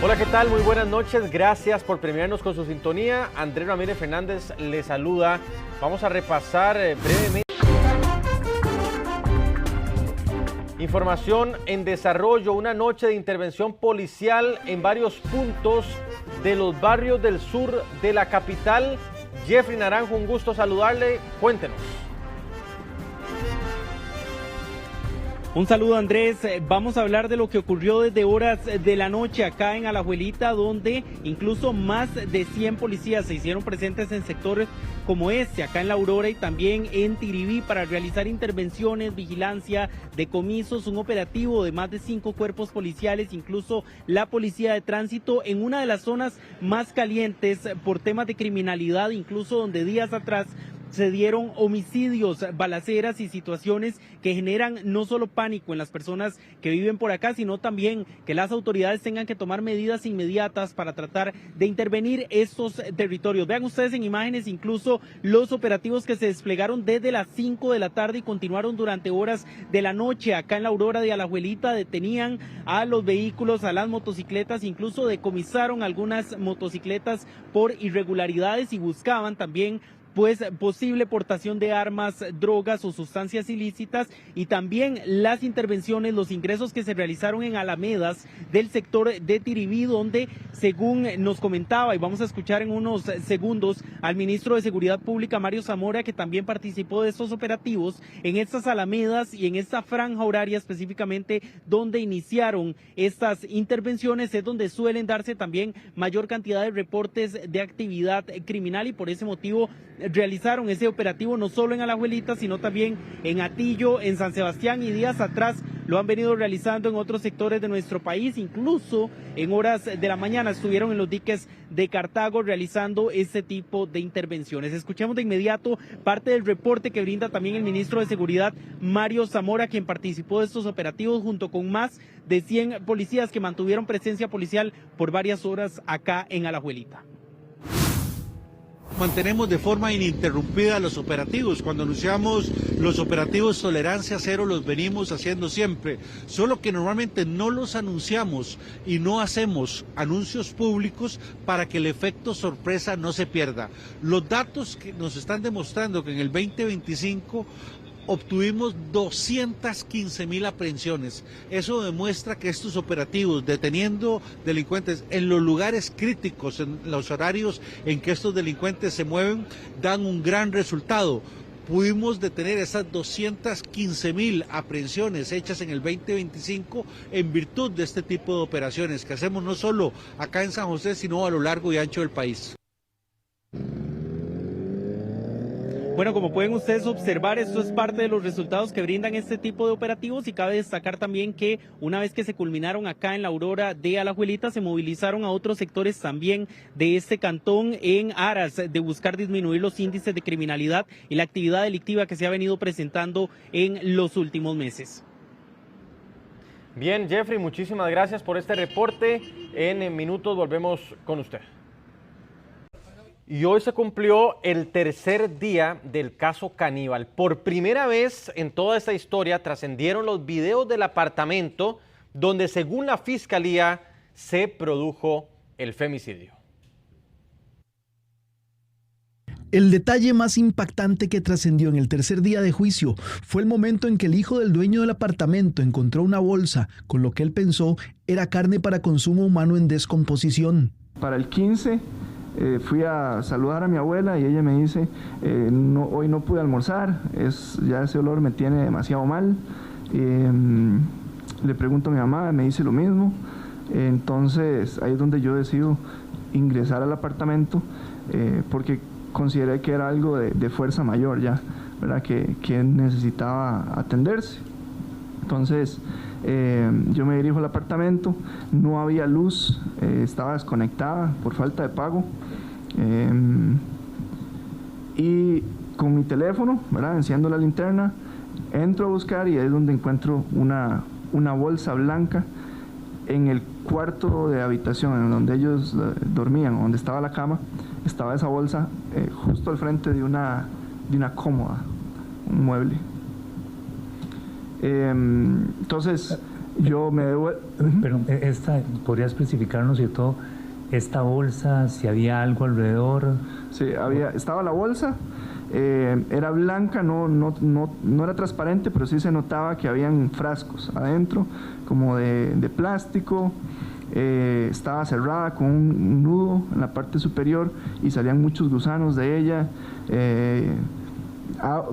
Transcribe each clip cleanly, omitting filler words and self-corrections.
Hola, ¿qué tal? Muy buenas noches. Gracias por premiarnos con su sintonía. Andrés Ramírez Fernández le saluda. Vamos a repasar brevemente información en desarrollo. Una noche de intervención policial en varios puntos de los barrios del sur de la capital. Jeffrey Naranjo, un gusto saludarle. Cuéntenos. Un saludo, Andrés. Vamos a hablar de lo que ocurrió desde horas de la noche acá en Alajuelita, donde incluso más de 100 policías se hicieron presentes en sectores como este, acá en La Aurora y también en Tiribí, para realizar intervenciones, vigilancia, decomisos, un operativo de más de 5 cuerpos policiales, incluso la policía de tránsito, en una de las zonas más calientes por temas de criminalidad, incluso donde días atrás se dieron homicidios, balaceras y situaciones que generan no solo pánico en las personas que viven por acá, sino también que las autoridades tengan que tomar medidas inmediatas para tratar de intervenir estos territorios. Vean ustedes en imágenes incluso los operativos que se desplegaron desde las 5 de la tarde y continuaron durante horas de la noche acá en La Aurora de Alajuelita. Detenían a los vehículos, a las motocicletas, incluso decomisaron algunas motocicletas por irregularidades y buscaban también posible portación de armas, drogas o sustancias ilícitas, y también las intervenciones, los ingresos que se realizaron en alamedas del sector de Tiribí, donde según nos comentaba, y vamos a escuchar en unos segundos al ministro de Seguridad Pública, Mario Zamora, que también participó de estos operativos, en estas alamedas y en esta franja horaria específicamente donde iniciaron estas intervenciones, es donde suelen darse también mayor cantidad de reportes de actividad criminal, y por ese motivo realizaron ese operativo no solo en Alajuelita, sino también en Atillo, en San Sebastián, y días atrás lo han venido realizando en otros sectores de nuestro país. Incluso en horas de la mañana estuvieron en los diques de Cartago realizando este tipo de intervenciones. Escuchemos de inmediato parte del reporte que brinda también el ministro de Seguridad, Mario Zamora, quien participó de estos operativos junto con más de 100 policías que mantuvieron presencia policial por varias horas acá en Alajuelita. Mantenemos de forma ininterrumpida los operativos. Cuando anunciamos los operativos Tolerancia Cero, los venimos haciendo siempre, solo que normalmente no los anunciamos y no hacemos anuncios públicos para que el efecto sorpresa no se pierda. Los datos que nos están demostrando que en el 2025 obtuvimos 215,000 aprehensiones. Eso demuestra que estos operativos, deteniendo delincuentes en los lugares críticos, en los horarios en que estos delincuentes se mueven, dan un gran resultado. Pudimos detener esas 215,000 aprehensiones hechas en el 2025 en virtud de este tipo de operaciones que hacemos no solo acá en San José, sino a lo largo y ancho del país. Bueno, como pueden ustedes observar, esto es parte de los resultados que brindan este tipo de operativos, y cabe destacar también que una vez que se culminaron acá en La Aurora de Alajuelita, se movilizaron a otros sectores también de este cantón en aras de buscar disminuir los índices de criminalidad y la actividad delictiva que se ha venido presentando en los últimos meses. Bien, Jeffrey, muchísimas gracias por este reporte. En minutos volvemos con usted. Y hoy se cumplió el tercer día del caso Caníbal. Por primera vez en toda esta historia trascendieron los videos del apartamento donde, según la fiscalía, se produjo el femicidio. El detalle más impactante que trascendió en el tercer día de juicio fue el momento en que el hijo del dueño del apartamento encontró una bolsa con lo que él pensó era carne para consumo humano en descomposición. Para el 15 fui a saludar a mi abuela y ella me dice, hoy no pude almorzar, ya ese olor me tiene demasiado mal. Le pregunto a mi mamá, me dice lo mismo. Entonces ahí es donde yo decido ingresar al apartamento porque consideré que era algo de fuerza mayor ya, ¿verdad? Que necesitaba atenderse. Entonces yo me dirijo al apartamento, no había luz, estaba desconectada por falta de pago, y con mi teléfono, ¿verdad?, enciendo la linterna, entro a buscar y ahí es donde encuentro una bolsa blanca en el cuarto de habitación en donde ellos dormían, donde estaba la cama. Estaba esa bolsa justo al frente de una cómoda, un mueble. Entonces yo me debo... Pero ¿podría especificarnos, cierto, esta bolsa, si había algo alrededor? Sí, estaba la bolsa, era blanca, no era transparente, pero sí se notaba que habían frascos adentro, como de plástico. Estaba cerrada con un nudo en la parte superior y salían muchos gusanos de ella,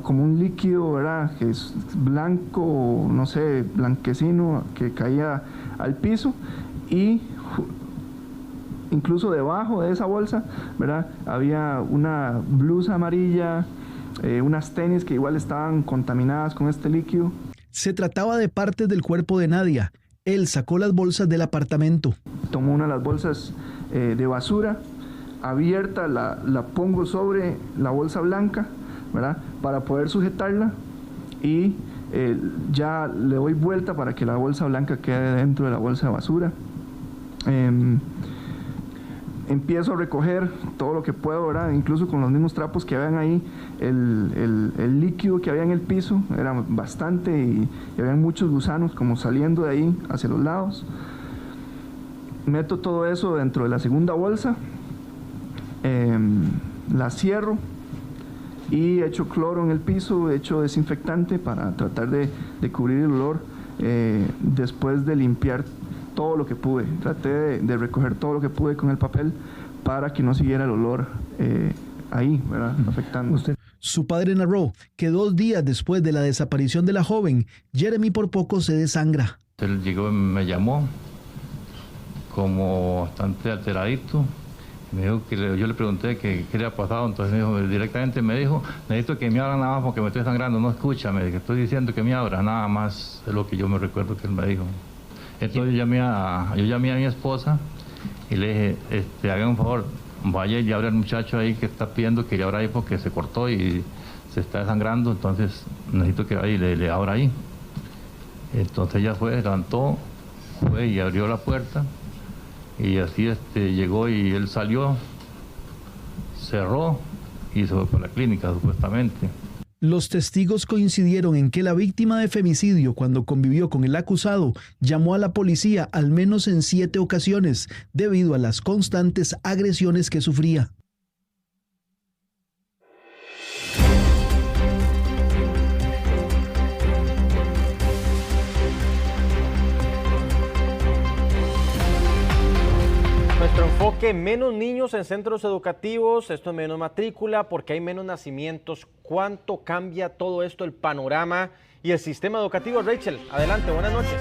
como un líquido, ¿verdad?, que es blanco, no sé, blanquecino, que caía al piso, y incluso debajo de esa bolsa, ¿verdad?, había una blusa amarilla, unas tenis que igual estaban contaminadas con este líquido. Se trataba de partes del cuerpo de Nadia. Él sacó las bolsas del apartamento. Tomó una de las bolsas de basura, abierta, la pongo sobre la bolsa blanca, ¿verdad?, para poder sujetarla, y ya le doy vuelta para que la bolsa blanca quede dentro de la bolsa de basura. Empiezo a recoger todo lo que puedo, ¿verdad?, incluso con los mismos trapos que habían ahí. El líquido que había en el piso era bastante y había muchos gusanos como saliendo de ahí hacia los lados. Meto todo eso dentro de la segunda bolsa, la cierro y echo cloro en el piso, echo desinfectante para tratar de cubrir el olor. Después de limpiar todo lo que pude, traté de recoger todo lo que pude con el papel para que no siguiera el olor ahí, ¿verdad?, afectando. Su padre narró que 2 días después de la desaparición de la joven, Jeremy por poco se desangra. Él llegó y me llamó como bastante alteradito. Me dijo que yo le pregunté qué le había pasado, entonces directamente me dijo: necesito que me abra nada más porque me estoy sangrando, no escúchame, que estoy diciendo que me abra, nada más es lo que yo me recuerdo que él me dijo. Entonces yo llamé a mi esposa y le dije, hagan un favor, vaya y abre al muchacho ahí que está pidiendo que le abra ahí porque se cortó y se está desangrando, entonces necesito que vaya y le abra ahí. Entonces ella fue, levantó, fue y abrió la puerta, y así llegó y él salió, cerró y se fue para la clínica supuestamente. Los testigos coincidieron en que la víctima de femicidio, cuando convivió con el acusado, llamó a la policía al menos en 7 ocasiones debido a las constantes agresiones que sufría. Nuestro enfoque: menos niños en centros educativos, esto es menos matrícula porque hay menos nacimientos. ¿Cuánto cambia todo esto, el panorama y el sistema educativo? Rachel, adelante, buenas noches.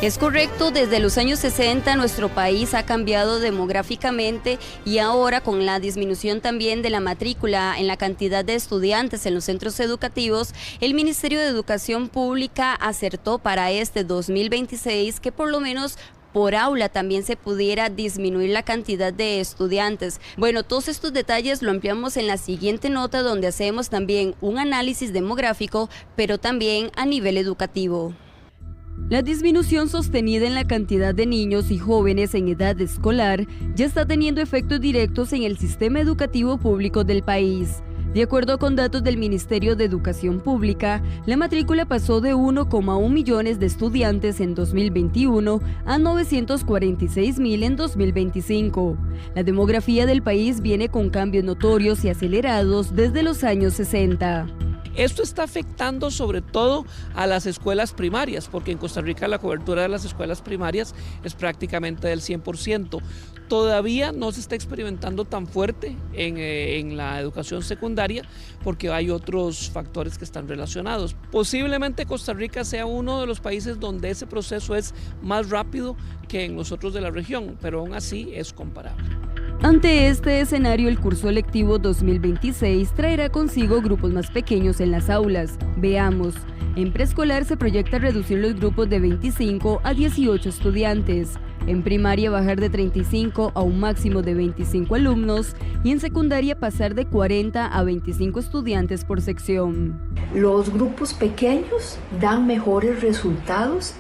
Es correcto, desde los años 60 nuestro país ha cambiado demográficamente y ahora con la disminución también de la matrícula en la cantidad de estudiantes en los centros educativos, el Ministerio de Educación Pública acertó para este 2026 que por lo menos por aula también se pudiera disminuir la cantidad de estudiantes. Bueno, todos estos detalles lo ampliamos en la siguiente nota, donde hacemos también un análisis demográfico, pero también a nivel educativo. La disminución sostenida en la cantidad de niños y jóvenes en edad escolar ya está teniendo efectos directos en el sistema educativo público del país. De acuerdo con datos del Ministerio de Educación Pública, la matrícula pasó de 1,1 millones de estudiantes en 2021 a 946,000 en 2025. La demografía del país viene con cambios notorios y acelerados desde los años 60. Esto está afectando sobre todo a las escuelas primarias, porque en Costa Rica la cobertura de las escuelas primarias es prácticamente del 100%. Todavía no se está experimentando tan fuerte en la educación secundaria porque hay otros factores que están relacionados. Posiblemente Costa Rica sea uno de los países donde ese proceso es más rápido que en los otros de la región, pero aún así es comparable. Ante este escenario, el curso lectivo 2026 traerá consigo grupos más pequeños en las aulas. Veamos. En preescolar se proyecta reducir los grupos de 25 a 18 estudiantes. En primaria bajar de 35 a un máximo de 25 alumnos y en secundaria pasar de 40 a 25 estudiantes por sección. Los grupos pequeños dan mejores resultados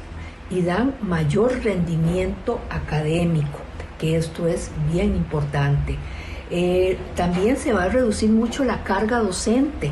y dan mayor rendimiento académico, que esto es bien importante. También se va a reducir mucho la carga docente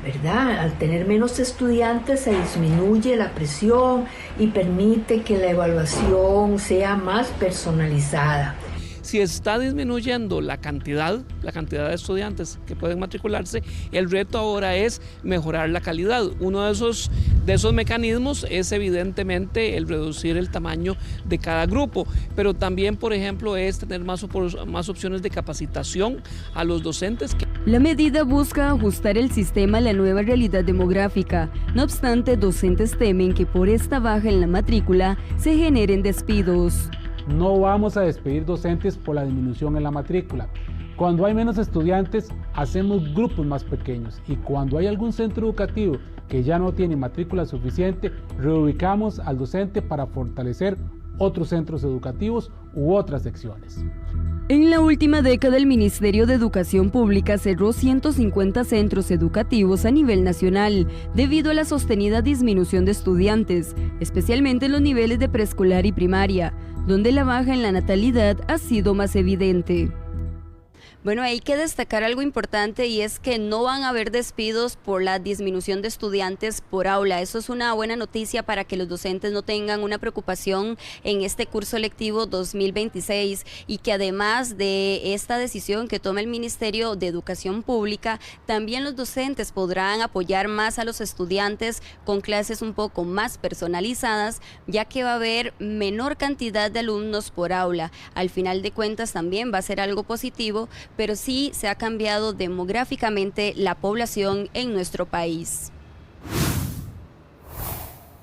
¿verdad? Al tener menos estudiantes se disminuye la presión y permite que la evaluación sea más personalizada. Si está disminuyendo la cantidad de estudiantes que pueden matricularse, el reto ahora es mejorar la calidad. Uno de esos mecanismos es evidentemente el reducir el tamaño de cada grupo, pero también, por ejemplo, es tener más opciones de capacitación a los docentes. La medida busca ajustar el sistema a la nueva realidad demográfica. No obstante, docentes temen que por esta baja en la matrícula se generen despidos. No vamos a despedir docentes por la disminución en la matrícula. Cuando hay menos estudiantes, hacemos grupos más pequeños y cuando hay algún centro educativo que ya no tiene matrícula suficiente, reubicamos al docente para fortalecer otros centros educativos u otras secciones. En la última década, el Ministerio de Educación Pública cerró 150 centros educativos a nivel nacional debido a la sostenida disminución de estudiantes, especialmente en los niveles de preescolar y primaria, donde la baja en la natalidad ha sido más evidente. Bueno, hay que destacar algo importante y es que no van a haber despidos por la disminución de estudiantes por aula. Eso es una buena noticia para que los docentes no tengan una preocupación en este curso lectivo 2026 y que además de esta decisión que toma el Ministerio de Educación Pública, también los docentes podrán apoyar más a los estudiantes con clases un poco más personalizadas, ya que va a haber menor cantidad de alumnos por aula. Al final de cuentas también va a ser algo positivo, pero sí se ha cambiado demográficamente la población en nuestro país.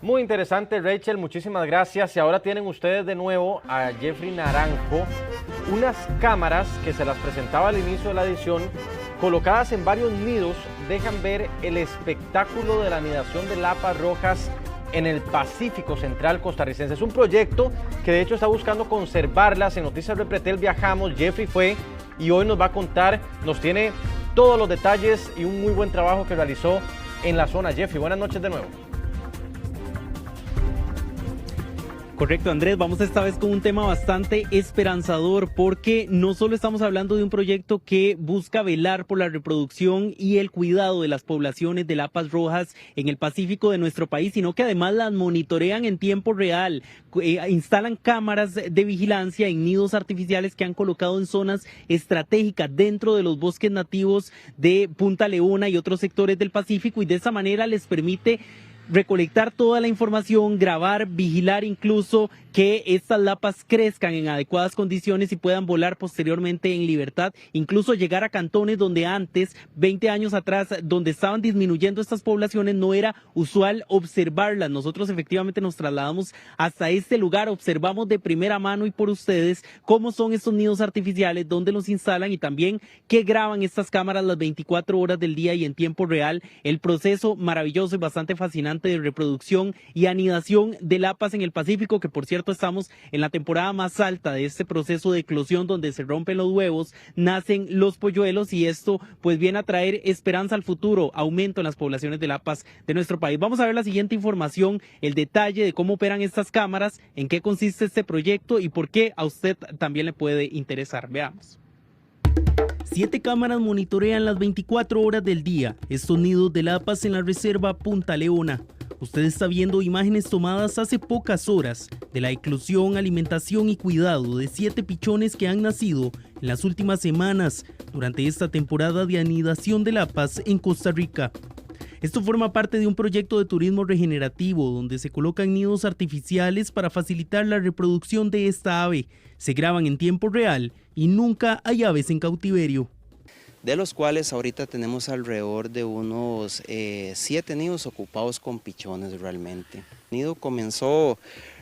Muy interesante, Rachel, muchísimas gracias. Y ahora tienen ustedes de nuevo a Jeffrey Naranjo, unas cámaras que se las presentaba al inicio de la edición, colocadas en varios nidos, dejan ver el espectáculo de la anidación de lapas rojas en el Pacífico Central costarricense. Es un proyecto que de hecho está buscando conservarlas. En Noticias de Pretel viajamos, Jeffrey fue y hoy nos va a contar, nos tiene todos los detalles y un muy buen trabajo que realizó en la zona. Jeffrey, buenas noches de nuevo. Correcto, Andrés, vamos esta vez con un tema bastante esperanzador porque no solo estamos hablando de un proyecto que busca velar por la reproducción y el cuidado de las poblaciones de lapas rojas en el Pacífico de nuestro país, sino que además las monitorean en tiempo real, instalan cámaras de vigilancia en nidos artificiales que han colocado en zonas estratégicas dentro de los bosques nativos de Punta Leona y otros sectores del Pacífico y de esa manera les permite recolectar toda la información, grabar, vigilar incluso que estas lapas crezcan en adecuadas condiciones y puedan volar posteriormente en libertad, incluso llegar a cantones donde antes, 20 años atrás, donde estaban disminuyendo estas poblaciones, no era usual observarlas. Nosotros efectivamente nos trasladamos hasta este lugar, observamos de primera mano y por ustedes cómo son estos nidos artificiales, dónde los instalan y también qué graban estas cámaras las 24 horas del día y en tiempo real, el proceso maravilloso y bastante fascinante de reproducción y anidación de lapas en el Pacífico, que por cierto estamos en la temporada más alta de este proceso de eclosión donde se rompen los huevos, nacen los polluelos y esto pues viene a traer esperanza al futuro, aumento en las poblaciones de lapas de nuestro país. Vamos a ver la siguiente información, el detalle de cómo operan estas cámaras, en qué consiste este proyecto y por qué a usted también le puede interesar. Veamos. 7 cámaras monitorean las 24 horas del día estos nidos de lapas en la reserva Punta Leona. Usted está viendo imágenes tomadas hace pocas horas de la eclosión, alimentación y cuidado de 7 pichones que han nacido en las últimas semanas durante esta temporada de anidación de lapas en Costa Rica. Esto forma parte de un proyecto de turismo regenerativo donde se colocan nidos artificiales para facilitar la reproducción de esta ave. Se graban en tiempo real y nunca hay aves en cautiverio. De los cuales ahorita tenemos alrededor de unos 7 nidos ocupados con pichones realmente. El nido comenzó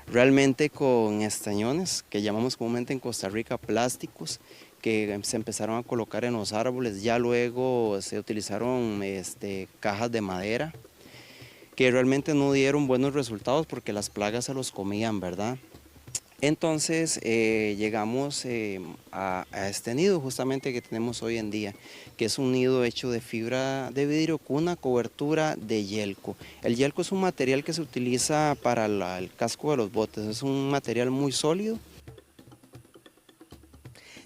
realmente con estañones, que llamamos comúnmente en Costa Rica plásticos, que se empezaron a colocar en los árboles, ya luego se utilizaron cajas de madera, que realmente no dieron buenos resultados porque las plagas se los comían, ¿verdad? Entonces llegamos a este nido justamente que tenemos hoy en día, que es un nido hecho de fibra de vidrio con una cobertura de yelco. El yelco es un material que se utiliza para el casco de los botes, es un material muy sólido.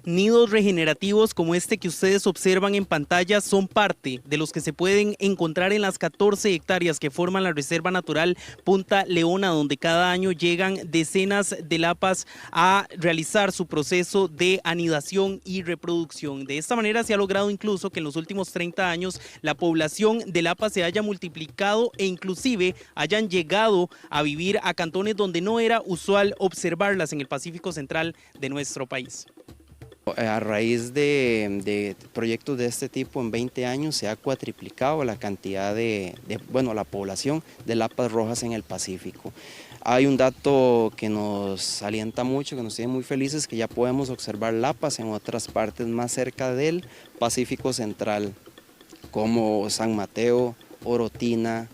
nidos regenerativos como este que ustedes observan en pantalla son parte de los que se pueden encontrar en las 14 hectáreas que forman la Reserva Natural Punta Leona, donde cada año llegan decenas de lapas a realizar su proceso de anidación y reproducción. De esta manera se ha logrado incluso que en los últimos 30 años la población de lapas se haya multiplicado e inclusive hayan llegado a vivir a cantones donde no era usual observarlas en el Pacífico Central de nuestro país. A raíz de proyectos de este tipo en 20 años se ha cuatriplicado la cantidad la población de lapas rojas en el Pacífico. Hay un dato que nos alienta mucho, que nos tiene muy felices, que ya podemos observar lapas en otras partes más cerca del Pacífico Central, como San Mateo, Orotina,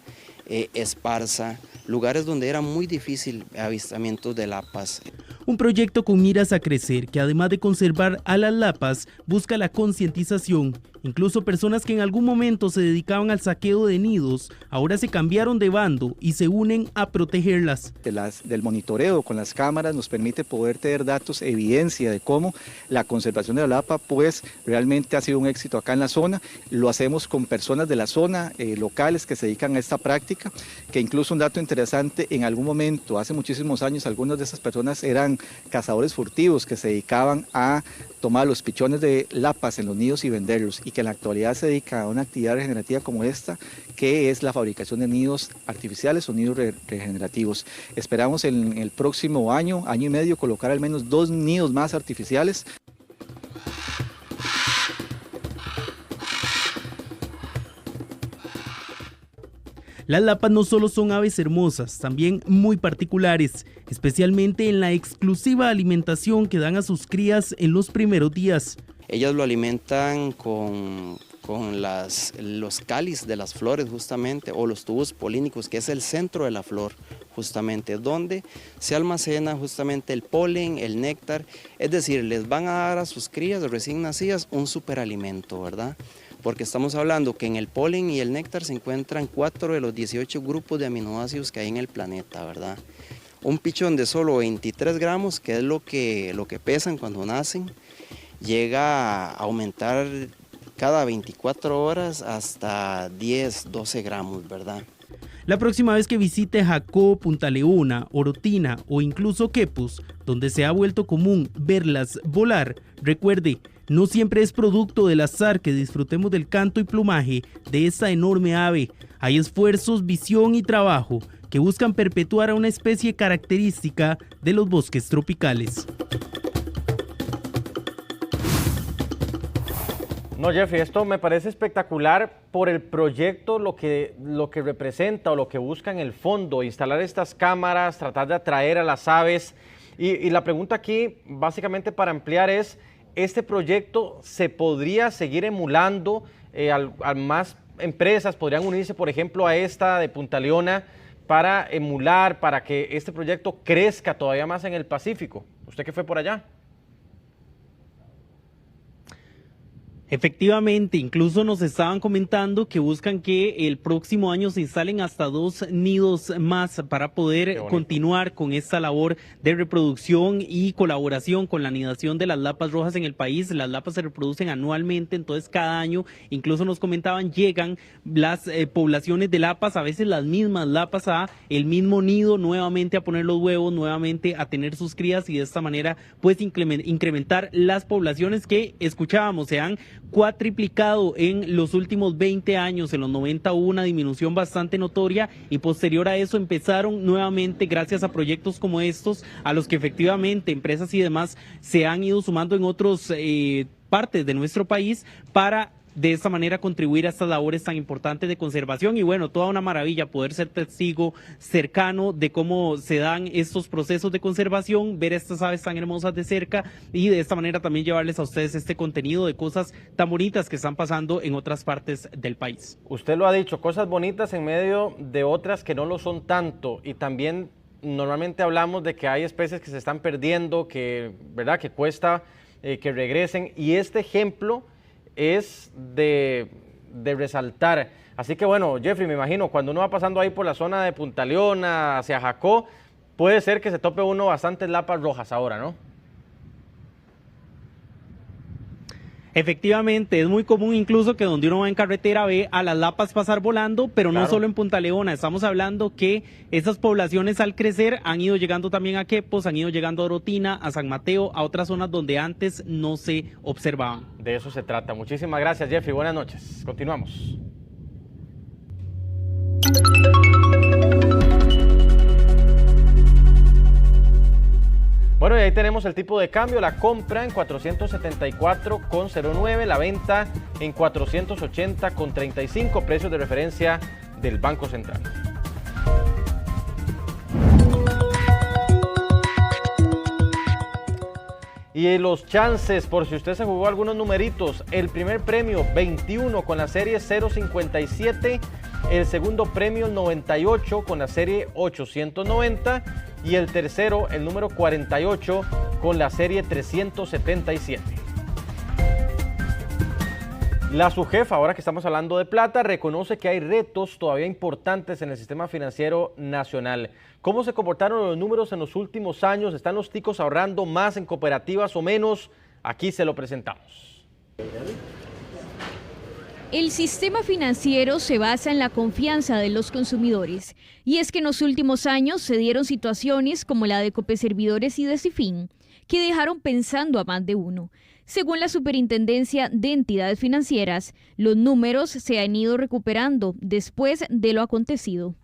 Esparza, lugares donde era muy difícil avistamientos de lapas. Un proyecto con miras a crecer que además de conservar a las lapas, busca la concientización. Incluso personas que en algún momento se dedicaban al saqueo de nidos, ahora se cambiaron de bando y se unen a protegerlas. Del monitoreo con las cámaras nos permite poder tener datos, evidencia de cómo la conservación de la lapa pues realmente ha sido un éxito acá en la zona. Lo hacemos con personas de la zona, locales que se dedican a esta práctica, que incluso un dato interesante, en algún momento, hace muchísimos años, algunas de esas personas eran cazadores furtivos que se dedicaban a tomar los pichones de lapas en los nidos y venderlos, y que en la actualidad se dedica a una actividad regenerativa como esta, que es la fabricación de nidos artificiales o nidos regenerativos. Esperamos en el próximo año y medio, colocar al menos 2 nidos más artificiales. Las lapas no solo son aves hermosas, también muy particulares, especialmente en la exclusiva alimentación que dan a sus crías en los primeros días. Ellas lo alimentan con los cáliz de las flores justamente, o los tubos polínicos, que es el centro de la flor justamente, donde se almacena justamente el polen, el néctar, es decir, les van a dar a sus crías recién nacidas un superalimento, ¿verdad? Porque estamos hablando que en el polen y el néctar se encuentran 4 de los 18 grupos de aminoácidos que hay en el planeta, ¿verdad? Un pichón de solo 23 gramos, que es lo que pesan cuando nacen, llega a aumentar cada 24 horas hasta 10, 12 gramos, ¿verdad? La próxima vez que visite Jacó, Punta Leona, Orotina o incluso Quepos, donde se ha vuelto común verlas volar, recuerde, no siempre es producto del azar que disfrutemos del canto y plumaje de esta enorme ave. Hay esfuerzos, visión y trabajo que buscan perpetuar a una especie característica de los bosques tropicales. No, Jeffrey, esto me parece espectacular por el proyecto, lo que representa o lo que busca en el fondo, instalar estas cámaras, tratar de atraer a las aves. Y la pregunta aquí, básicamente para ampliar, es: ¿este proyecto se podría seguir emulando? A más empresas podrían unirse, por ejemplo, a esta de Punta Leona para emular, para que este proyecto crezca todavía más en el Pacífico. ¿Usted que fue por allá? Efectivamente, incluso nos estaban comentando que buscan que el próximo año se instalen hasta 2 nidos más para poder continuar con esta labor de reproducción y colaboración con la anidación de las lapas rojas en el país. Las lapas se reproducen anualmente, entonces cada año, incluso nos comentaban, llegan las poblaciones de lapas, a veces las mismas lapas, a el mismo nido, nuevamente a poner los huevos, nuevamente a tener sus crías, y de esta manera pues incrementar las poblaciones que escuchábamos se han cuatriplicado en los últimos 20 años. En los 90 hubo una disminución bastante notoria y posterior a eso empezaron nuevamente, gracias a proyectos como estos, a los que efectivamente empresas y demás se han ido sumando en otras partes de nuestro país para de esta manera contribuir a estas labores tan importantes de conservación. Y bueno, toda una maravilla poder ser testigo cercano de cómo se dan estos procesos de conservación, ver estas aves tan hermosas de cerca y de esta manera también llevarles a ustedes este contenido de cosas tan bonitas que están pasando en otras partes del país. Usted lo ha dicho, cosas bonitas en medio de otras que no lo son tanto, y también normalmente hablamos de que hay especies que se están perdiendo, que, ¿verdad?, que cuesta que regresen, y este ejemplo es de resaltar. Así que bueno, Jeffrey, me imagino, cuando uno va pasando ahí por la zona de Punta Leona hacia Jacó, puede ser que se tope uno bastantes lapas rojas ahora, ¿no? Efectivamente, es muy común incluso que donde uno va en carretera ve a las lapas pasar volando, pero no solo en Punta Leona. Estamos hablando que esas poblaciones al crecer han ido llegando también a Quepos, han ido llegando a Orotina, a San Mateo, a otras zonas donde antes no se observaban. De eso se trata. Muchísimas gracias, Jeffrey. Buenas noches. Continuamos. Bueno, y ahí tenemos el tipo de cambio, la compra en 474,09, la venta en 480,35, precios de referencia del Banco Central. Y los chances, por si usted se jugó algunos numeritos, el primer premio 21 con la serie 057, el segundo premio 98 con la serie 890 y el tercero, el número 48 con la serie 377. La SUGEF, ahora que estamos hablando de plata, reconoce que hay retos todavía importantes en el sistema financiero nacional. ¿Cómo se comportaron los números en los últimos años? ¿Están los ticos ahorrando más en cooperativas o menos? Aquí se lo presentamos. El sistema financiero se basa en la confianza de los consumidores. Y es que en los últimos años se dieron situaciones como la de Copeservidores y de Cifin, que dejaron pensando a más de uno. Según la Superintendencia de Entidades Financieras, los números se han ido recuperando después de lo acontecido.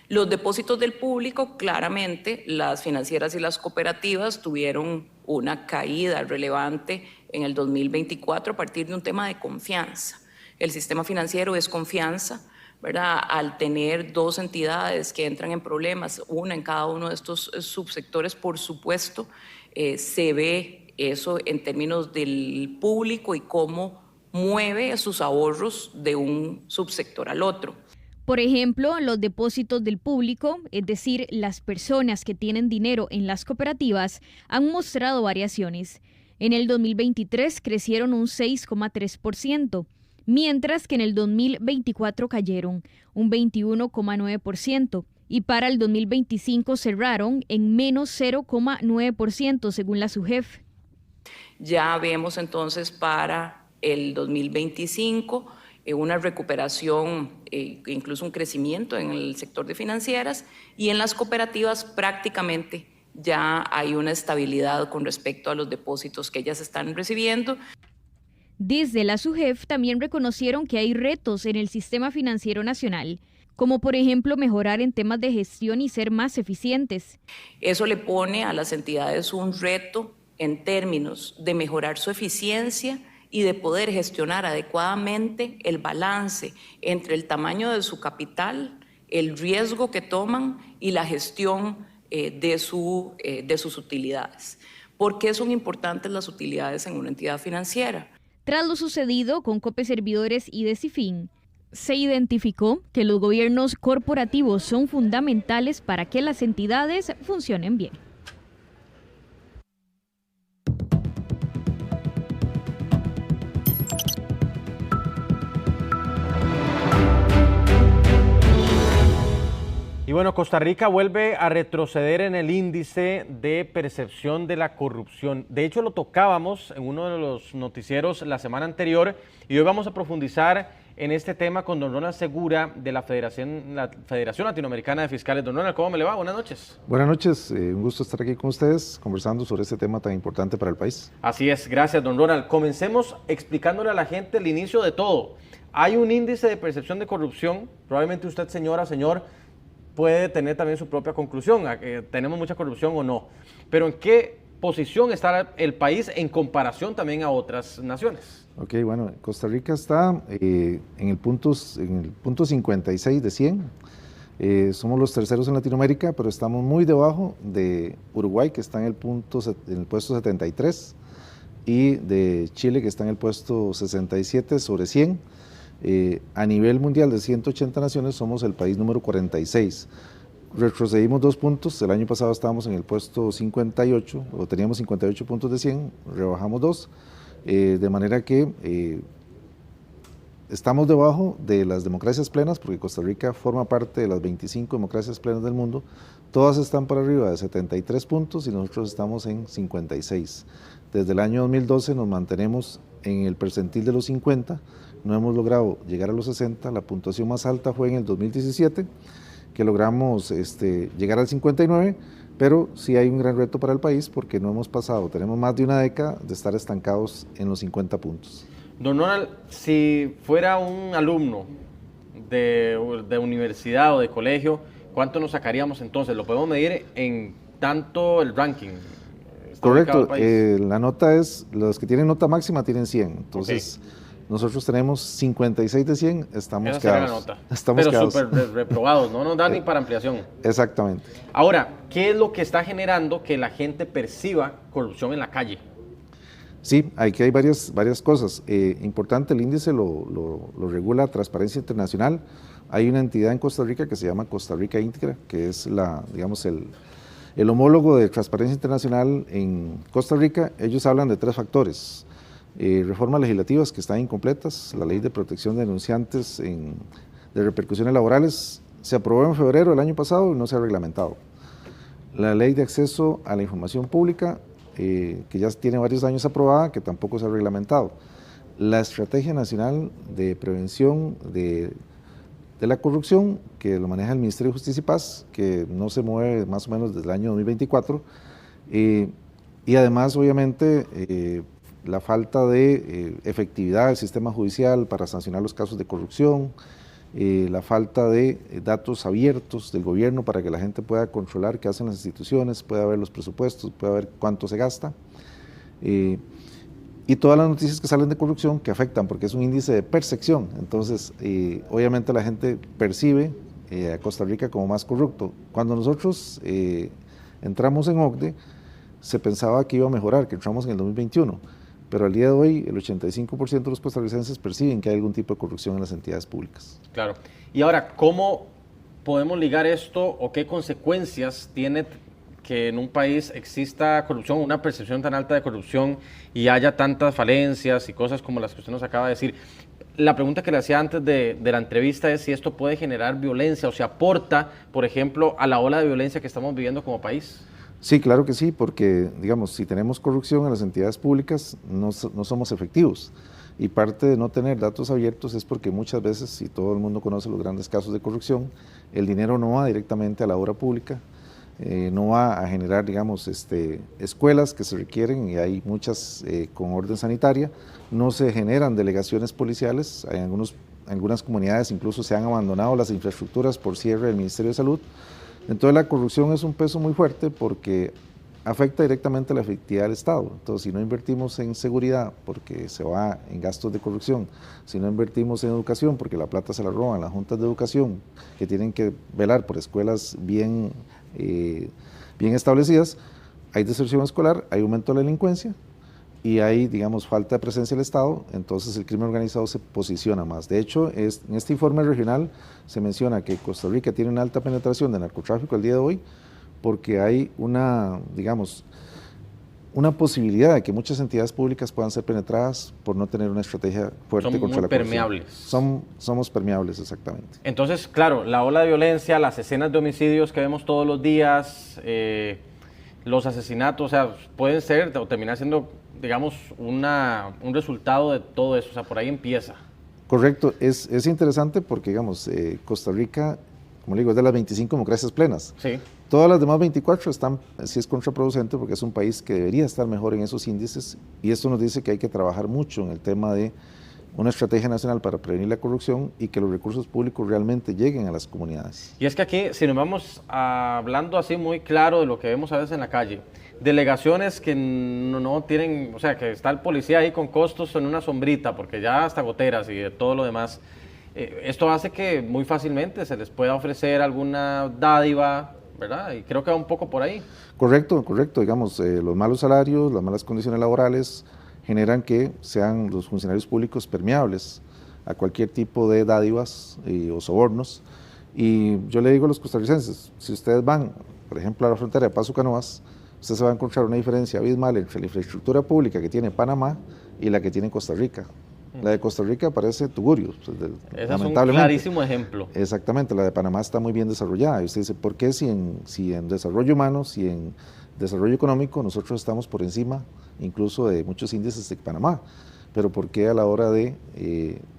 Los depósitos del público, claramente, las financieras y las cooperativas tuvieron una caída relevante en el 2024 a partir de un tema de confianza. El sistema financiero es confianza, ¿verdad? Al tener dos entidades que entran en problemas, una en cada uno de estos subsectores, por supuesto, se ve eso en términos del público y cómo mueve sus ahorros de un subsector al otro. Por ejemplo, los depósitos del público, es decir, las personas que tienen dinero en las cooperativas, han mostrado variaciones. En el 2023 crecieron un 6,3%. Mientras que en el 2024 cayeron un 21,9% y para el 2025 cerraron en menos 0,9% según la SUGEF. Ya vemos entonces para el 2025 una recuperación, incluso un crecimiento en el sector de financieras, y en las cooperativas prácticamente ya hay una estabilidad con respecto a los depósitos que ellas están recibiendo. Desde la SUGEF también reconocieron que hay retos en el sistema financiero nacional, como por ejemplo mejorar en temas de gestión y ser más eficientes. Eso le pone a las entidades un reto en términos de mejorar su eficiencia y de poder gestionar adecuadamente el balance entre el tamaño de su capital, el riesgo que toman y la gestión de sus utilidades. ¿Por qué son importantes las utilidades en una entidad financiera? Tras lo sucedido con Copeservidores y de Cifin, se identificó que los gobiernos corporativos son fundamentales para que las entidades funcionen bien. Y bueno, Costa Rica vuelve a retroceder en el índice de percepción de la corrupción. De hecho, lo tocábamos en uno de los noticieros la semana anterior y hoy vamos a profundizar en este tema con don Ronald Segura de la Federación Latinoamericana de Fiscales. Don Ronald, ¿cómo me le va? Buenas noches. Buenas noches, un gusto estar aquí con ustedes conversando sobre este tema tan importante para el país. Así es, gracias don Ronald. Comencemos explicándole a la gente el inicio de todo. Hay un índice de percepción de corrupción, probablemente usted, señora, señor, puede tener también su propia conclusión, tenemos mucha corrupción o no, pero ¿en qué posición está el país en comparación también a otras naciones? Ok, bueno, Costa Rica está en el punto 56 de 100, somos los terceros en Latinoamérica, pero estamos muy debajo de Uruguay, que está en el puesto 73, y de Chile, que está en el puesto 67 sobre 100. A nivel mundial de 180 naciones somos el país número 46. Retrocedimos 2 puntos, el año pasado estábamos en el puesto 58, o teníamos 58 puntos de 100, rebajamos 2, de manera que estamos debajo de las democracias plenas, porque Costa Rica forma parte de las 25 democracias plenas del mundo, todas están por arriba de 73 puntos y nosotros estamos en 56. Desde el año 2012 nos mantenemos en el percentil de los 50, no hemos logrado llegar a los 60, la puntuación más alta fue en el 2017, que logramos llegar al 59, pero sí hay un gran reto para el país porque no hemos pasado, tenemos más de una década de estar estancados en los 50 puntos. Don Ronald, si fuera un alumno de universidad o de colegio, ¿cuánto nos sacaríamos entonces? ¿Lo podemos medir en tanto el ranking? Correcto, la nota es, los que tienen nota máxima tienen 100, entonces nosotros tenemos 56 de 100, estamos esa sería quedados. la nota. Estamos pero quedados. súper reprobados, no nos da ni para ampliación. Exactamente. Ahora, ¿qué es lo que está generando que la gente perciba corrupción en la calle? Sí, aquí hay varias cosas. Importante, el índice lo regula Transparencia Internacional. Hay una entidad en Costa Rica que se llama Costa Rica Íntegra, que es el homólogo de Transparencia Internacional en Costa Rica. Ellos hablan de 3 factores. Reformas legislativas que están incompletas, la ley de protección de denunciantes de repercusiones laborales se aprobó en febrero del año pasado y no se ha reglamentado. La ley de acceso a la información pública, que ya tiene varios años aprobada, que tampoco se ha reglamentado. La Estrategia Nacional de Prevención de la Corrupción, que lo maneja el Ministerio de Justicia y Paz, que no se mueve más o menos desde el año 2024, y además, obviamente, la falta de efectividad del sistema judicial para sancionar los casos de corrupción, la falta de datos abiertos del gobierno para que la gente pueda controlar qué hacen las instituciones, pueda ver los presupuestos, pueda ver cuánto se gasta, y todas las noticias que salen de corrupción que afectan, porque es un índice de percepción, entonces obviamente la gente percibe a Costa Rica como más corrupto. Cuando nosotros entramos en OCDE, se pensaba que iba a mejorar, que entramos en el 2021, pero al día de hoy el 85% de los costarricenses perciben que hay algún tipo de corrupción en las entidades públicas. Claro. Y ahora, ¿cómo podemos ligar esto o qué consecuencias tiene que en un país exista corrupción, una percepción tan alta de corrupción y haya tantas falencias y cosas como las que usted nos acaba de decir? La pregunta que le hacía antes de la entrevista es si esto puede generar violencia o si aporta, por ejemplo, a la ola de violencia que estamos viviendo como país. Sí, claro que sí, porque, digamos, si tenemos corrupción en las entidades públicas, no somos efectivos. Y parte de no tener datos abiertos es porque muchas veces, si todo el mundo conoce los grandes casos de corrupción, el dinero no va directamente a la obra pública, no va a generar, digamos, escuelas que se requieren, y hay muchas con orden sanitaria, no se generan delegaciones policiales, hay algunas comunidades incluso se han abandonado las infraestructuras por cierre del Ministerio de Salud. Entonces la corrupción es un peso muy fuerte porque afecta directamente la efectividad del Estado. Entonces, si no invertimos en seguridad porque se va en gastos de corrupción, si no invertimos en educación porque la plata se la roban las juntas de educación que tienen que velar por escuelas bien establecidas, hay deserción escolar, hay aumento de la delincuencia y hay, digamos, falta de presencia del Estado, entonces el crimen organizado se posiciona más. De hecho, en este informe regional se menciona que Costa Rica tiene una alta penetración de narcotráfico al día de hoy porque hay una posibilidad de que muchas entidades públicas puedan ser penetradas por no tener una estrategia fuerte contra la corrupción. Permeables. Somos permeables, exactamente. Entonces, claro, la ola de violencia, las escenas de homicidios que vemos todos los días, los asesinatos, o sea, pueden ser o terminar siendo, digamos, un resultado de todo eso, o sea, por ahí empieza. Correcto, es interesante porque, digamos, Costa Rica, como le digo, es de las 25 democracias plenas. Sí. Todas las demás 24 sí es contraproducente porque es un país que debería estar mejor en esos índices, y esto nos dice que hay que trabajar mucho en el tema de una estrategia nacional para prevenir la corrupción y que los recursos públicos realmente lleguen a las comunidades. Y es que aquí, si nos vamos hablando así muy claro de lo que vemos a veces en la calle, delegaciones que no tienen, o sea, que está el policía ahí con costos en una sombrita, porque ya hasta goteras y de todo lo demás, esto hace que muy fácilmente se les pueda ofrecer alguna dádiva, ¿verdad? Y creo que va un poco por ahí. Correcto, digamos, los malos salarios, las malas condiciones laborales generan que sean los funcionarios públicos permeables a cualquier tipo de dádivas o sobornos. Y yo le digo a los costarricenses, si ustedes van, por ejemplo, a la frontera de Paso Canoas, usted se va a encontrar una diferencia abismal entre la infraestructura pública que tiene Panamá y la que tiene Costa Rica. La de Costa Rica parece Tugurio, ese es un clarísimo ejemplo. Exactamente, la de Panamá está muy bien desarrollada. Y usted dice, ¿por qué si en desarrollo humano, si en desarrollo económico nosotros estamos por encima incluso de muchos índices de Panamá? pero ¿por qué a la hora de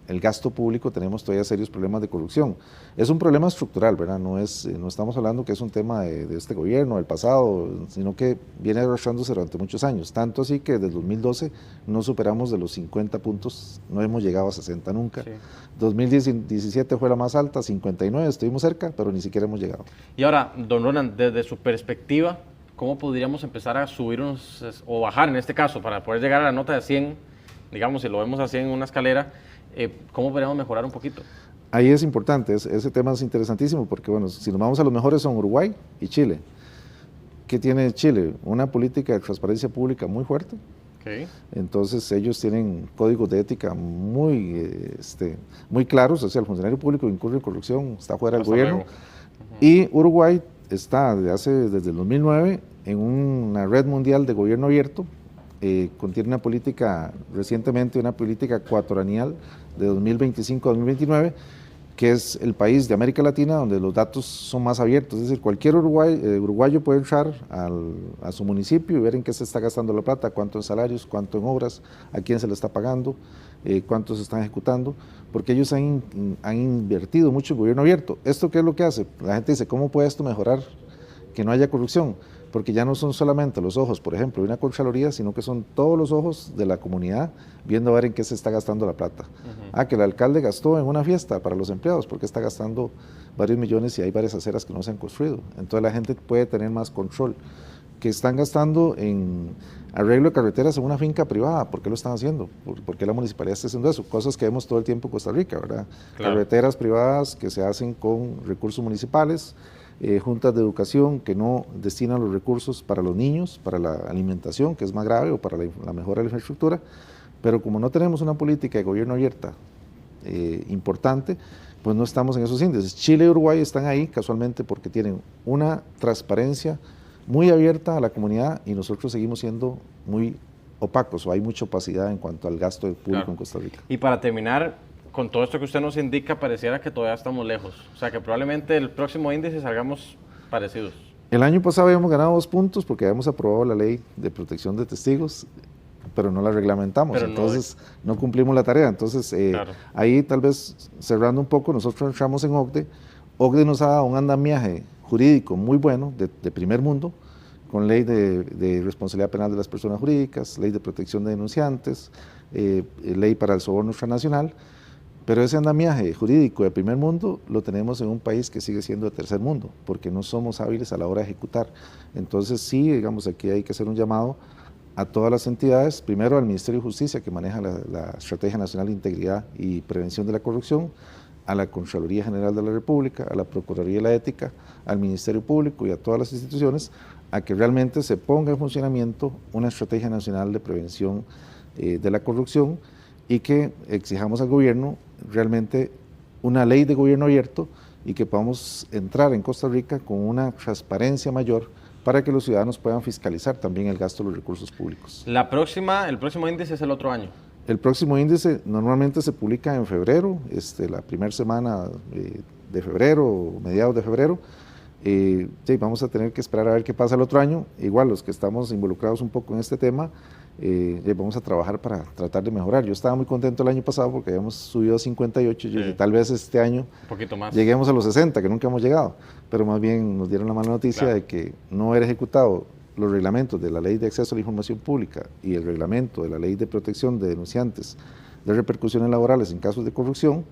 el gasto público tenemos todavía serios problemas de corrupción? Es un problema estructural, ¿verdad? No estamos hablando que es un tema de este gobierno, del pasado, sino que viene arrastrándose durante muchos años. Tanto así que desde el 2012 no superamos de los 50 puntos, no hemos llegado a 60 nunca. Sí. 2017 fue la más alta, 59, estuvimos cerca, pero ni siquiera hemos llegado. Y ahora, don Roland, desde su perspectiva, ¿cómo podríamos empezar a subir o bajar en este caso para poder llegar a la nota de 100? Digamos, si lo vemos así en una escalera, ¿cómo podríamos mejorar un poquito? Ahí es importante, ese tema es interesantísimo porque, bueno, si nos vamos a los mejores son Uruguay y Chile. ¿Qué tiene Chile? Una política de transparencia pública muy fuerte. Okay. Entonces ellos tienen códigos de ética muy claros, o sea, el funcionario público que incurre en corrupción está fuera del gobierno. Y Uruguay está desde el 2009 en una red mundial de gobierno abierto. Contiene una política, recientemente una política cuatrienal de 2025 a 2029, que es el país de América Latina donde los datos son más abiertos, es decir, cualquier uruguayo puede entrar a su municipio y ver en qué se está gastando la plata, cuánto en salarios, cuánto en obras, a quién se le está pagando, cuánto se están ejecutando, porque ellos han invertido mucho en gobierno abierto. ¿Esto qué es lo que hace? La gente dice, ¿cómo puede esto mejorar que no haya corrupción? Porque ya no son solamente los ojos, por ejemplo, de una Contraloría, sino que son todos los ojos de la comunidad viendo a ver en qué se está gastando la plata. Que el alcalde gastó en una fiesta para los empleados, porque está gastando varios millones y hay varias aceras que no se han construido. Entonces la gente puede tener más control. Que están gastando en arreglo de carreteras en una finca privada, ¿por qué lo están haciendo? ¿Por qué la municipalidad está haciendo eso? Cosas que vemos todo el tiempo en Costa Rica, ¿verdad? Claro. Carreteras privadas que se hacen con recursos municipales, juntas de educación que no destinan los recursos para los niños, para la alimentación, que es más grave, o para la mejora de la infraestructura, pero como no tenemos una política de gobierno abierta importante, pues no estamos en esos índices. Chile y Uruguay están ahí casualmente porque tienen una transparencia muy abierta a la comunidad y nosotros seguimos siendo muy opacos, o hay mucha opacidad en cuanto al gasto público en Costa Rica. Y para terminar, con todo esto que usted nos indica, pareciera que todavía estamos lejos. O sea, que probablemente el próximo índice salgamos parecidos. El año pasado habíamos ganado 2 puntos porque habíamos aprobado la ley de protección de testigos, pero no la reglamentamos, pero entonces no cumplimos la tarea. Entonces, claro. Ahí tal vez cerrando un poco, nosotros entramos en OCDE. OCDE nos ha dado un andamiaje jurídico muy bueno, de primer mundo, con ley de responsabilidad penal de las personas jurídicas, ley de protección de denunciantes, ley para el soborno transnacional. Pero ese andamiaje jurídico de primer mundo lo tenemos en un país que sigue siendo de tercer mundo, porque no somos hábiles a la hora de ejecutar. Entonces sí, digamos, aquí hay que hacer un llamado a todas las entidades, primero al Ministerio de Justicia, que maneja la Estrategia Nacional de Integridad y Prevención de la Corrupción, a la Contraloría General de la República, a la Procuraduría de la Ética, al Ministerio Público y a todas las instituciones, a que realmente se ponga en funcionamiento una Estrategia Nacional de Prevención de la Corrupción, y que exijamos al gobierno realmente una ley de gobierno abierto y que podamos entrar en Costa Rica con una transparencia mayor para que los ciudadanos puedan fiscalizar también el gasto de los recursos públicos. El próximo índice es el otro año. El próximo índice normalmente se publica en febrero, la primera semana de febrero, mediados de febrero. Sí, vamos a tener que esperar a ver qué pasa el otro año. Igual los que estamos involucrados un poco en este tema, vamos a trabajar para tratar de mejorar. Yo estaba muy contento el año pasado porque habíamos subido a 58, sí. Y tal vez este año un poquito más. Lleguemos a los 60, que nunca hemos llegado, pero más bien nos dieron la mala noticia, claro, de que no era ejecutado los reglamentos de la Ley de Acceso a la Información Pública y el reglamento de la Ley de Protección de Denunciantes de Repercusiones Laborales en casos de corrupción.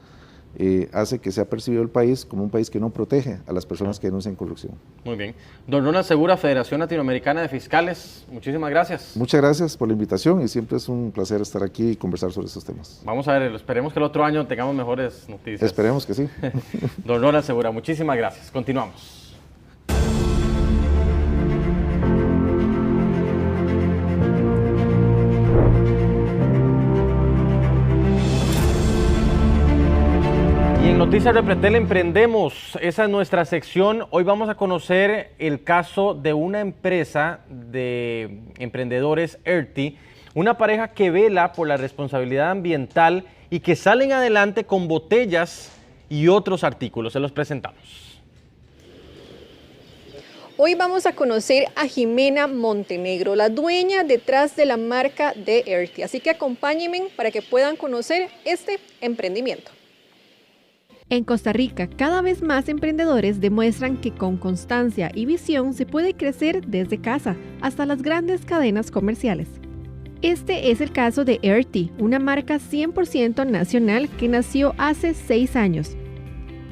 Hace que sea percibido el país como un país que no protege a las personas que denuncian corrupción. Muy bien. Don Roland Segura, Federación Latinoamericana de Fiscales, muchísimas gracias. Muchas gracias por la invitación y siempre es un placer estar aquí y conversar sobre estos temas. Vamos a ver, esperemos que el otro año tengamos mejores noticias. Esperemos que sí. Don Roland Segura, muchísimas gracias. Continuamos. Noticias de Pretel Emprendemos, esa es nuestra sección. Hoy vamos a conocer el caso de una empresa de emprendedores, Erti, una pareja que vela por la responsabilidad ambiental y que salen adelante con botellas y otros artículos. Se los presentamos. Hoy vamos a conocer a Jimena Montenegro, la dueña detrás de la marca de Earthy. Así que acompáñenme para que puedan conocer este emprendimiento. En Costa Rica, cada vez más emprendedores demuestran que con constancia y visión se puede crecer desde casa hasta las grandes cadenas comerciales. Este es el caso de Earthy, una marca 100% nacional que nació hace 6 años.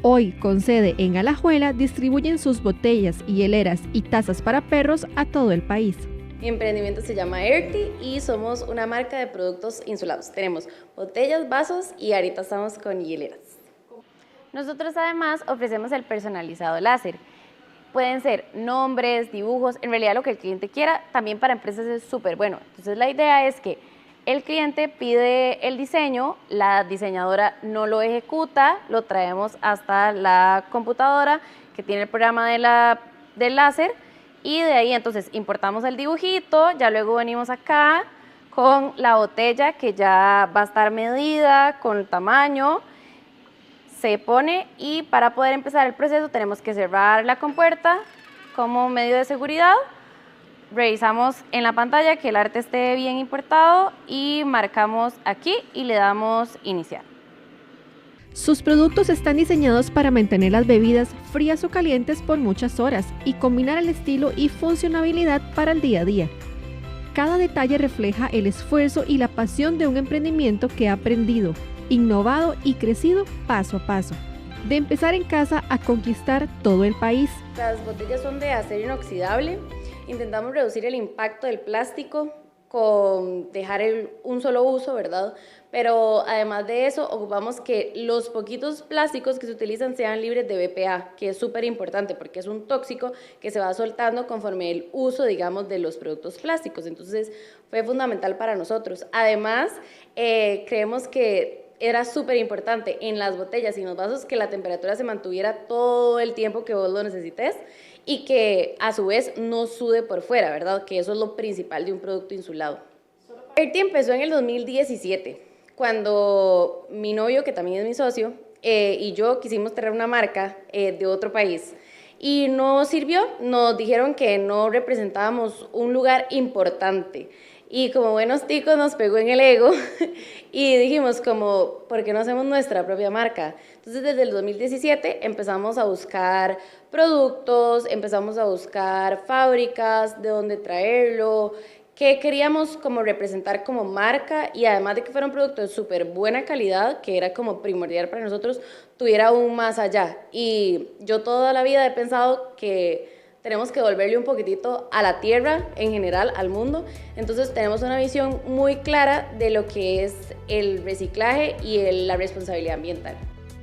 Hoy, con sede en Alajuela, distribuyen sus botellas, hieleras y tazas para perros a todo el país. Mi emprendimiento se llama Earthy y somos una marca de productos insulados. Tenemos botellas, vasos y ahorita estamos con hieleras. Nosotros además ofrecemos el personalizado láser. Pueden ser nombres, dibujos, en realidad lo que el cliente quiera, también para empresas es súper bueno. Entonces la idea es que el cliente pide el diseño, la diseñadora no lo ejecuta, lo traemos hasta la computadora que tiene el programa del láser y de ahí entonces importamos el dibujito, ya luego venimos acá con la botella que ya va a estar medida con el tamaño, se pone y para poder empezar el proceso tenemos que cerrar la compuerta como medio de seguridad. Revisamos en la pantalla que el arte esté bien importado y marcamos aquí y le damos iniciar. Sus productos están diseñados para mantener las bebidas frías o calientes por muchas horas y combinar el estilo y funcionabilidad para el día a día. Cada detalle refleja el esfuerzo y la pasión de un emprendimiento que ha aprendido, innovado y crecido paso a paso. De empezar en casa a conquistar todo el país. Las botellas son de acero inoxidable. Intentamos reducir el impacto del plástico con dejar un solo uso, ¿verdad? Pero además de eso, ocupamos que los poquitos plásticos que se utilizan sean libres de BPA, que es súper importante porque es un tóxico que se va soltando conforme el uso, digamos, de los productos plásticos. Entonces, fue fundamental para nosotros. Además, creemos que era súper importante en las botellas y en los vasos que la temperatura se mantuviera todo el tiempo que vos lo necesites y que a su vez no sude por fuera, ¿verdad? Que eso es lo principal de un producto insulado. Earthy empezó en el 2017, cuando mi novio, que también es mi socio, y yo quisimos traer una marca de otro país. Y no sirvió, nos dijeron que no representábamos un lugar importante. Y como buenos ticos nos pegó en el ego y dijimos como, ¿por qué no hacemos nuestra propia marca? Entonces desde el 2017 empezamos a buscar productos, empezamos a buscar fábricas, de dónde traerlo, qué queríamos como representar como marca y además de que fuera un producto de súper buena calidad, que era como primordial para nosotros, tuviera aún más allá. Y yo toda la vida he pensado que tenemos que devolverle un poquitito a la tierra en general, al mundo. Entonces tenemos una visión muy clara de lo que es el reciclaje y la responsabilidad ambiental.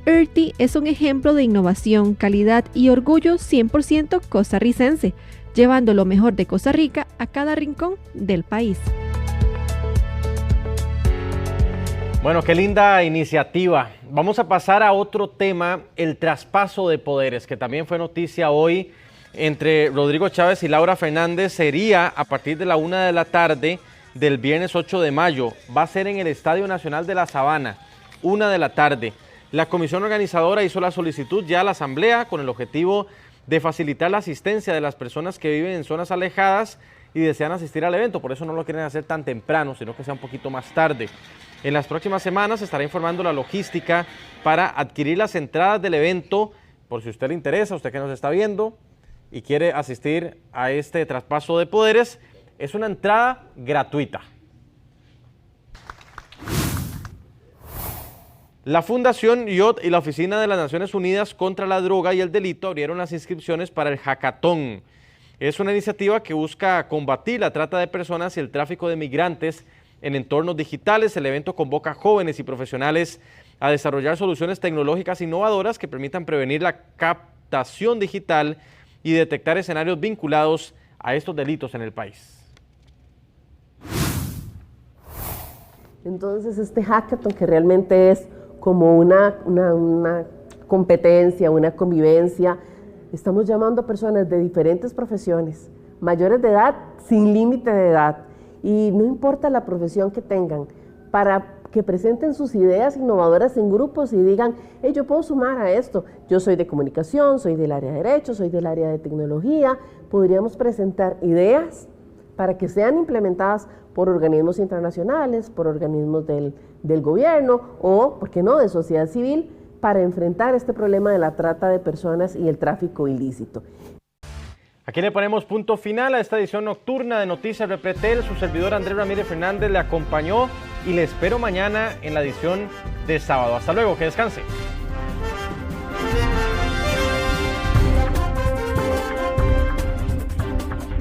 Earthy es un ejemplo de innovación, calidad y orgullo 100% costarricense, llevando lo mejor de Costa Rica a cada rincón del país. Bueno, qué linda iniciativa. Vamos a pasar a otro tema, el traspaso de poderes, que también fue noticia hoy entre Rodrigo Chávez y Laura Fernández. Sería a partir de la 1 de la tarde del viernes 8 de mayo. Va a ser en el Estadio Nacional de la Sabana, 1 de la tarde. La comisión organizadora hizo la solicitud ya a la asamblea con el objetivo de facilitar la asistencia de las personas que viven en zonas alejadas y desean asistir al evento. Por eso no lo quieren hacer tan temprano, sino que sea un poquito más tarde. En las próximas semanas se estará informando la logística para adquirir las entradas del evento, por si a usted le interesa, usted que nos está viendo y quiere asistir a este traspaso de poderes. Es una entrada gratuita. La Fundación IOT y la Oficina de las Naciones Unidas contra la Droga y el Delito abrieron las inscripciones para el Hackathon. Es una iniciativa que busca combatir la trata de personas y el tráfico de migrantes en entornos digitales. El evento convoca a jóvenes y profesionales a desarrollar soluciones tecnológicas innovadoras que permitan prevenir la captación digital y detectar escenarios vinculados a estos delitos en el país. Entonces este hackathon, que realmente es como una competencia, una convivencia, estamos llamando a personas de diferentes profesiones, mayores de edad, sin límite de edad, y no importa la profesión que tengan, para que presenten sus ideas innovadoras en grupos y digan, hey, yo puedo sumar a esto, yo soy de comunicación, soy del área de derecho, soy del área de tecnología, podríamos presentar ideas para que sean implementadas por organismos internacionales, por organismos del gobierno o, ¿por qué no?, de sociedad civil, para enfrentar este problema de la trata de personas y el tráfico ilícito. Aquí le ponemos punto final a esta edición nocturna de Noticias Repretel. Su servidor Andrés Ramírez Fernández le acompañó y le espero mañana en la edición de sábado. Hasta luego, que descanse.